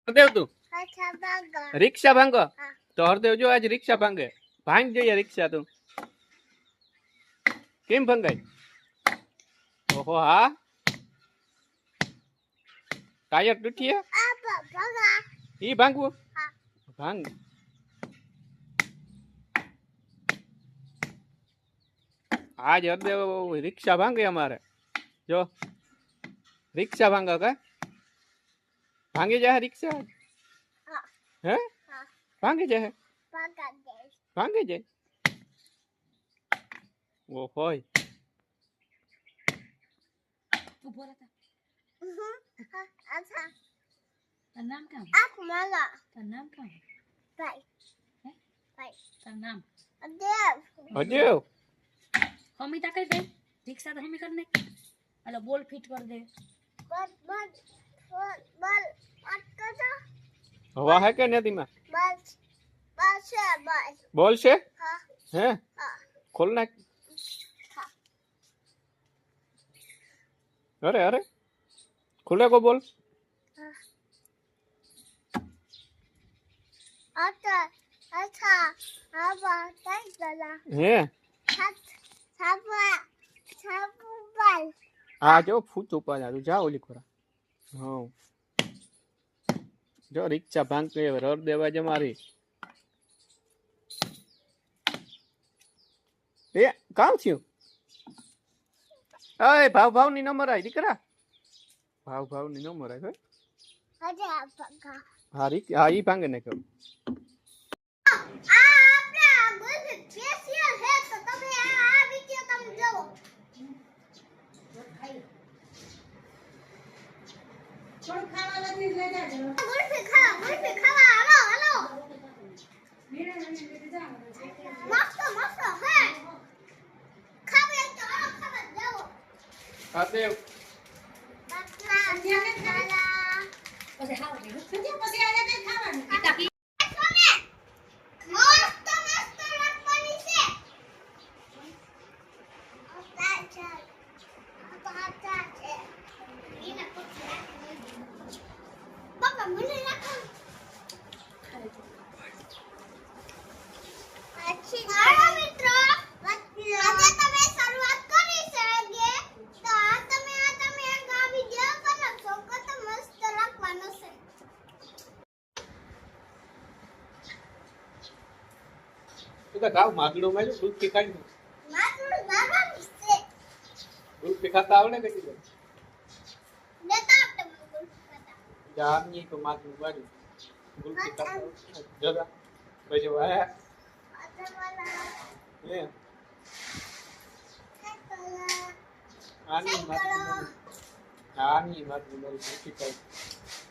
હરદેવ તું રિક્ષા ભાંગો તો હરદેવ જો આજ રિક્ષા ભાંગે ભાંગ જઈએ રિક્ષા તું કેમ ભંગાય ઓહો હા ટાયર તૂટીએ ઈ ભાંગવું ભાંગ આજ હરદેવ રિક્ષા ભાંગે અમારે જો રિક્ષા ભાંગો કે ભાંગી જાય રિક્ષા હે ભાંગી જાય ભાંગી જાય ઓ હોય ઉભો રહેતા તાર નામ કામ તાર નામ કામ તાર નામ હરદેવ હમી તા કઈ દે રિક્ષા તો હમી કર ને હાલો બોલ ફિટ કર દે હવા હે કે નથી માં બોલ છે હે ખોલ નાખ અરે અરે ખુલે કો બોલ હે હા જો ફૂટ ઉપર તું જા ઓલી ખોરા હા જો રિક્ષા ભાંગતી રડ દેવા છે મારી એ કામ થયું અય ભાવ ની નંબર આવી દીકરા ભાવ ની નંબર આવી હા હા ઈ ભાંગે ને કહું થોડું ખાવા લગી લઈ જાજો ગુલ્ફી ખાવા હાલો હાલો મેરે લઈ જા મસ્ત હે ખાવે તો ખાવા જાઓ હરદેવ સંધ્યા ને ખાલા પછી ખાવા દે પછી આયા દે ખાવાનું મસ્ત રાખવાની છે પપ્પા મને રાખો અચ્છી હાલો મિત્રો આજે તમે શરૂઆત કરી છે કે તો આ તમે એક આ વિડિયો બનાવશો કત મસ્ત રાખવાનો છે તું તો ગાવ માગડો માં દૂધ પી કાઢી મારું બાબા છે દૂધ પી ખાતા આવડે કે કીધું દેતા તમે ગુલ્ફી જાની તો માગડું વાળી દૂધ પી ખાતા જરા પછી વાયા હે આની માગડું મારી દૂધ પી કાઢી